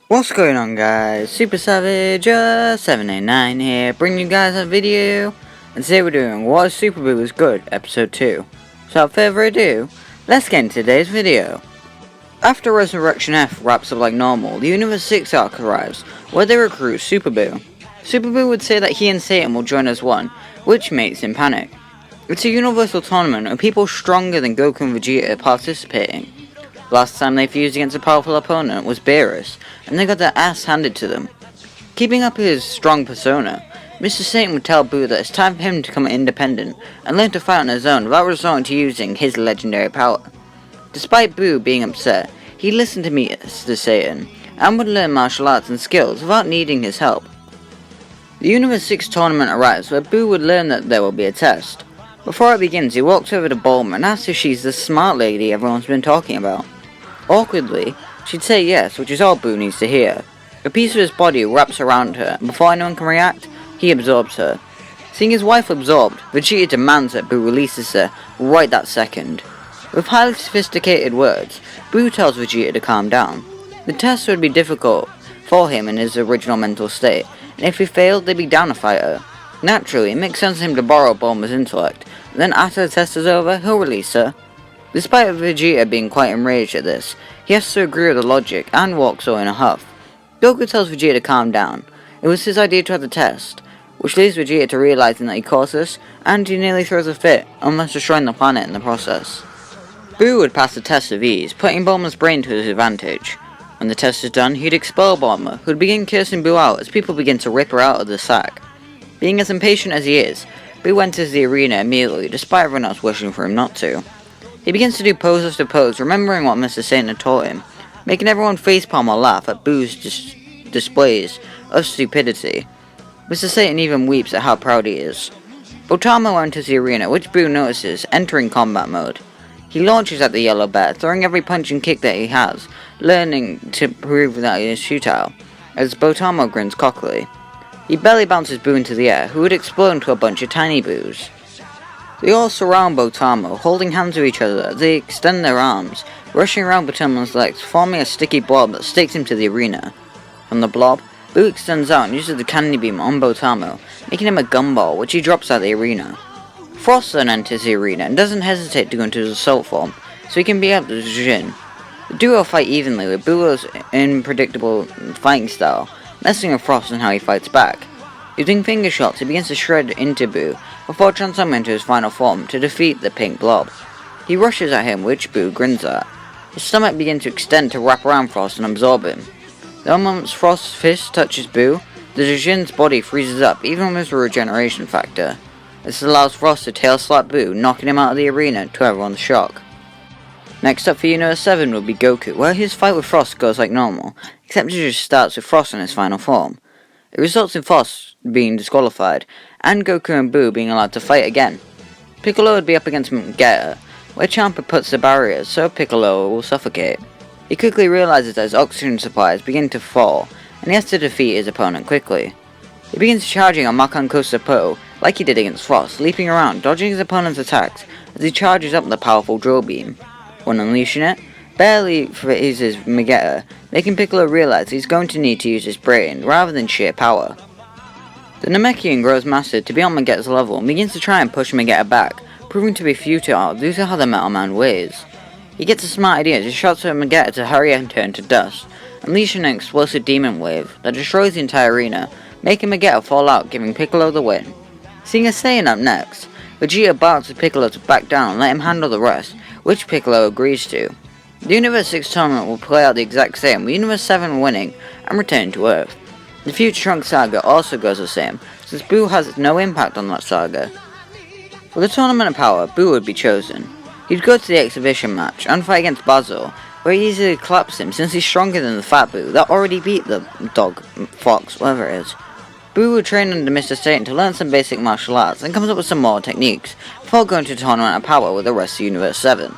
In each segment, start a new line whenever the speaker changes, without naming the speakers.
What's going on, guys? Super Savage 789 here, bringing you guys a video. And today we're doing Why Super Boo is Good, episode 2. So without further ado, let's get into today's video. After Resurrection F wraps up like normal, the Universe 6 arc arrives, where they recruit Super Boo. Super Boo would say that he and Satan will join as one, which makes him panic. It's a universal tournament of people stronger than Goku and Vegeta participating. Last time they fused against a powerful opponent was Beerus, and they got their ass handed to them. Keeping up his strong persona, Mr. Satan would tell Boo that it's time for him to become independent and learn to fight on his own without resorting to using his legendary power. Despite Boo being upset, he listened to Mr. Satan and would learn martial arts and skills without needing his help. The Universe 6 tournament arrives where Boo would learn that there will be a test. Before it begins, he walks over to Bulma and asks if she's the smart lady everyone's been talking about. Awkwardly, she'd say yes, which is all Boo needs to hear. A piece of his body wraps around her, and before anyone can react, he absorbs her. Seeing his wife absorbed, Vegeta demands that Boo releases her right that second. With highly sophisticated words, Boo tells Vegeta to calm down. The test would be difficult for him in his original mental state, and if he failed, they'd be down to fight her. Naturally, it makes sense for him to borrow Bulma's intellect, and then after the test is over, he'll release her. Despite Vegeta being quite enraged at this, he has to agree with the logic and walks away in a huff. Goku tells Vegeta to calm down. It was his idea to have the test, which leads Vegeta to realizing that he caused this, and he nearly throws a fit, almost destroying the planet in the process. Boo would pass the test with ease, putting Bulma's brain to his advantage. When the test is done, he'd expel Bulma, who'd begin cursing Boo out as people begin to rip her out of the sack. Being as impatient as he is, Boo enters the arena immediately, despite everyone else wishing for him not to. He begins to do pose after pose, remembering what Mr. Satan had taught him, making everyone facepalm or laugh at Boo's displays of stupidity. Mr. Satan even weeps at how proud he is. Botamo enters the arena, which Boo notices, entering combat mode. He launches at the yellow bear, throwing every punch and kick that he has, learning to prove that he is futile, as Botamo grins cockily. He belly bounces Boo into the air, who would explode into a bunch of tiny Boos. They all surround Botamo, holding hands with each other as they extend their arms, rushing around Botamo's legs, forming a sticky blob that stakes him to the arena. From the blob, Boo extends out and uses the candy beam on Botamo, making him a gumball, which he drops at the arena. Frost then enters the arena and doesn't hesitate to go into his assault form, so he can beat up the Jin. The duo fight evenly with Boo's unpredictable fighting style, messing with Frost and how he fights back. Using finger shots, he begins to shred into Boo, before transforming into his final form to defeat the pink blob. He rushes at him, which Boo grins at. His stomach begins to extend to wrap around Frost and absorb him. The moment Frost's fist touches Boo, the Jin's body freezes up, even with his regeneration factor. This allows Frost to tail slap Boo, knocking him out of the arena to everyone's shock. Next up for Universe 7 will be Goku, where his fight with Frost goes like normal, except it just starts with Frost in his final form. It results in Frost being disqualified, and Goku and Boo being allowed to fight again. Piccolo would be up against Vegeta, where Champa puts the barriers so Piccolo will suffocate. He quickly realizes that his oxygen supply is beginning to fall, and he has to defeat his opponent quickly. He begins charging on Makan Kosa Po, like he did against Frost, leaping around, dodging his opponent's attacks as he charges up the powerful drill beam. When unleashing it, barely phases Vegeta, making Piccolo realize he's going to need to use his brain rather than sheer power. The Namekian grows massive to be on Vegeta's level and begins to try and push Vegeta back, proving to be futile due to how the Metal Man weighs. He gets a smart idea and shouts at Vegeta to hurry and turn to dust, unleashing an explosive demon wave that destroys the entire arena, making Vegeta fall out, giving Piccolo the win. Seeing a Saiyan up next, Vegeta barks at Piccolo to back down and let him handle the rest, which Piccolo agrees to. The Universe 6 tournament will play out the exact same, with Universe 7 winning and returning to Earth. The Future Trunks saga also goes the same, since Boo has no impact on that saga. For the Tournament of Power, Boo would be chosen. He'd go to the exhibition match and fight against Basil, where he easily claps him since he's stronger than the Fat Boo that already beat the dog, fox, whatever it is. Boo would train under Mr. Satan to learn some basic martial arts and comes up with some more techniques, before going to the Tournament of Power with the rest of Universe 7.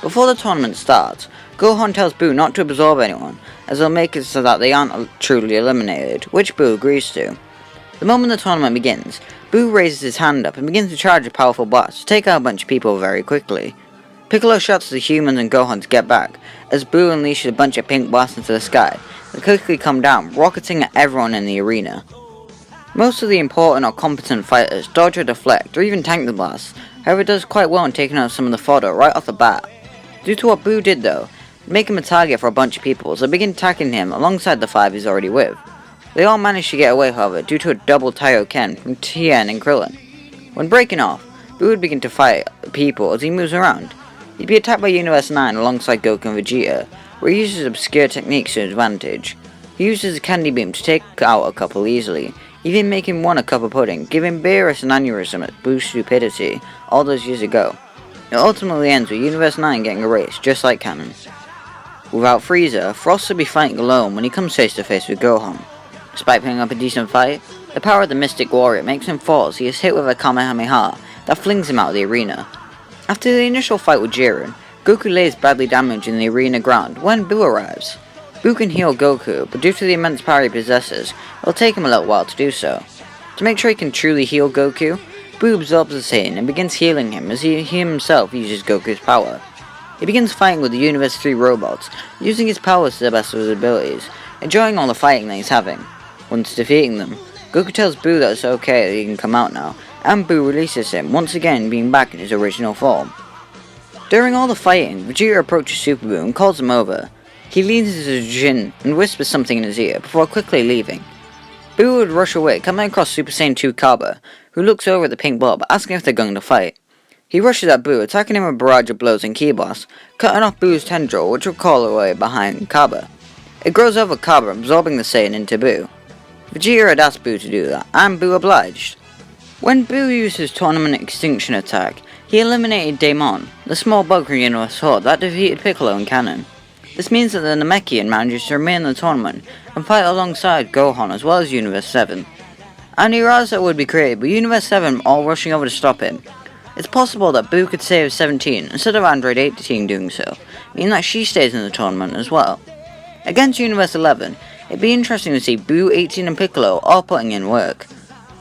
Before the tournament starts, Gohan tells Boo not to absorb anyone, as they'll make it so that they aren't truly eliminated, which Boo agrees to. The moment the tournament begins, Boo raises his hand up and begins to charge a powerful blast to take out a bunch of people very quickly. Piccolo shouts to the humans and Gohan to get back, as Boo unleashes a bunch of pink blasts into the sky that quickly come down, rocketing at everyone in the arena. Most of the important or competent fighters dodge or deflect, or even tank the blasts, however it does quite well in taking out some of the fodder right off the bat. Due to what Boo did though, make him a target for a bunch of people, so they begin attacking him alongside the 5 he's already with. They all manage to get away however, due to a double Taiyo-Ken from Tien and Krillin. When breaking off, Boo would begin to fight people as he moves around. He'd be attacked by Universe 9 alongside Goku and Vegeta, where he uses obscure techniques to his advantage. He uses a candy beam to take out a couple easily, even making one a cup of pudding, giving Beerus an aneurysm at Boo's stupidity all those years ago. It ultimately ends with Universe 9 getting erased, just like canon. Without Frieza, Frost would be fighting alone when he comes face to face with Gohan. Despite putting up a decent fight, the power of the Mystic Warrior makes him fall as he is hit with a Kamehameha that flings him out of the arena. After the initial fight with Jiren, Goku lays badly damaged in the arena ground when Boo arrives. Boo can heal Goku, but due to the immense power he possesses, it will take him a little while to do so. To make sure he can truly heal Goku, Boo absorbs the Saiyan and begins healing him as he himself uses Goku's power. He begins fighting with the Universe 3 robots, using his powers to the best of his abilities, enjoying all the fighting that he's having. Once defeating them, Goku tells Boo that it's okay that he can come out now, and Boo releases him, once again being back in his original form. During all the fighting, Vegeta approaches Super Boo and calls him over. He leans into Jin and whispers something in his ear before quickly leaving. Boo would rush away, coming across Super Saiyan 2 Kaba, who looks over at the pink blob, asking if they're going to fight. He rushes at Boo, attacking him with a barrage of blows and ki blasts, cutting off Boo's tendril, which will crawl away behind Kaba. It grows over Kaba, absorbing the Saiyan into Boo. Vegeta had asked Boo to do that, and Boo obliged. When Boo used his Tournament Extinction attack, he eliminated Daemon, the small bug from Universe 4 that defeated Piccolo in canon. This means that the Namekian manages to remain in the tournament and fight alongside Gohan as well as Universe 7. And Erasa would be created, but Universe 7 all rushing over to stop him. It's possible that Boo could save 17 instead of Android 18 doing so, meaning that she stays in the tournament as well. Against Universe 11, it'd be interesting to see Boo, 18 and Piccolo all putting in work.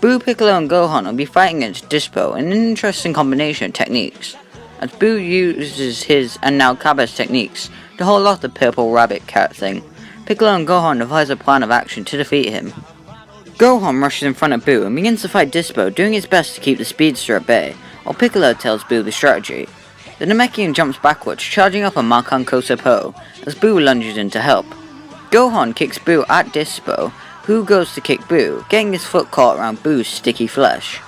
Boo, Piccolo and Gohan will be fighting against Dispo in an interesting combination of techniques, as Boo uses his and now Kaba's techniques to hold off the purple rabbit cat thing. Piccolo and Gohan devise a plan of action to defeat him. Gohan rushes in front of Boo and begins to fight Dispo, doing his best to keep the speedster at bay, while Piccolo tells Boo the strategy. The Namekian jumps backwards, charging up on Makan Kosa Po, as Boo lunges in to help. Gohan kicks Boo at Dispo, who goes to kick Boo, getting his foot caught around Boo's sticky flesh.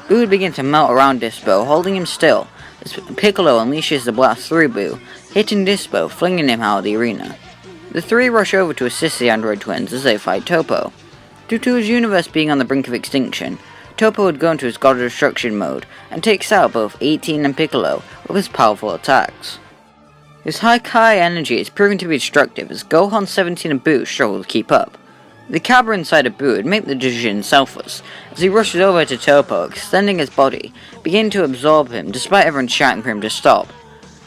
Boo would begin to melt around Dispo, holding him still, as Piccolo unleashes the blast through Boo, hitting Dispo, flinging him out of the arena. The three rush over to assist the android twins as they fight Toppo. Due to his universe being on the brink of extinction, Toppo would go into his God of Destruction mode and takes out both 18 and Piccolo with his powerful attacks. His high Kai energy is proving to be destructive as Gohan, 17 and Boo struggle to keep up. The Cabra inside of Boo would make the decision selfless as he rushes over to Toppo, extending his body, beginning to absorb him despite everyone shouting for him to stop.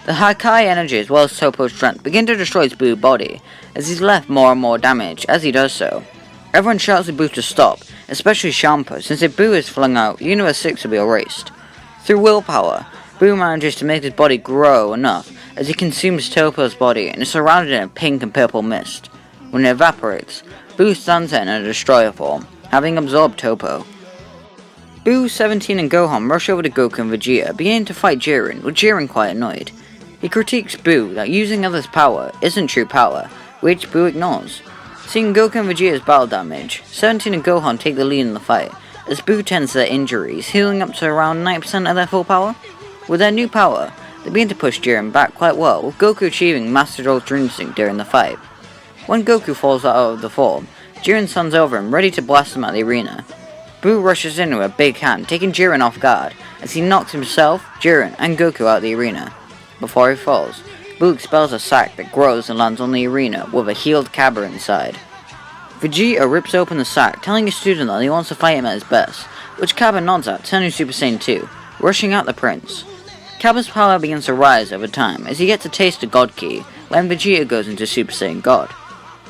The high Kai energy as well as Toppo's strength begin to destroy his Boo body as he's left more and more damage as he does so. Everyone shouts at Boo to stop, especially Champa, since if Boo is flung out, Universe 6 will be erased. Through willpower, Boo manages to make his body grow enough as he consumes Toppo's body and is surrounded in a pink and purple mist. When it evaporates, Boo stands there in a destroyer form, having absorbed Toppo. Boo, 17 and Gohan rush over to Goku and Vegeta, beginning to fight Jiren, with Jiren quite annoyed. He critiques Boo that using others' power isn't true power, which Boo ignores. Seeing Goku and Vegeta's battle damage, 17 and Gohan take the lead in the fight, as Boo tends to their injuries, healing up to around 90% of their full power. With their new power, they begin to push Jiren back quite well, with Goku achieving Master Ultra Instinct during the fight. When Goku falls out of the form, Jiren stuns over him, ready to blast him out of the arena. Boo rushes in with a big hand, taking Jiren off guard, as he knocks himself, Jiren, and Goku out of the arena. Before he falls, Boo expels a sack that grows and lands on the arena with a healed Cabra inside. Vegeta rips open the sack, telling his student that he wants to fight him at his best, which Cabra nods at, turning Super Saiyan 2, rushing out the prince. Cabra's power begins to rise over time as he gets a taste of God Ki when Vegeta goes into Super Saiyan God.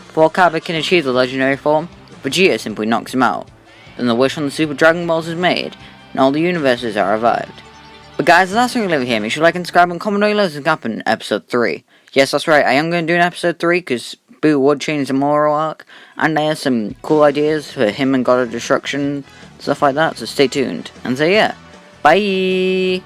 Before Cabra can achieve the legendary form, Vegeta simply knocks him out. Then the wish on the Super Dragon Balls is made, and all the universes are revived. But guys, the last thing we leave here, make sure to like and subscribe and comment below what's happen in episode 3. Yes, that's right, I am going to do an episode 3 because Boo would change the moral arc, and there's some cool ideas for him and God of Destruction, stuff like that, so stay tuned. And so yeah, bye!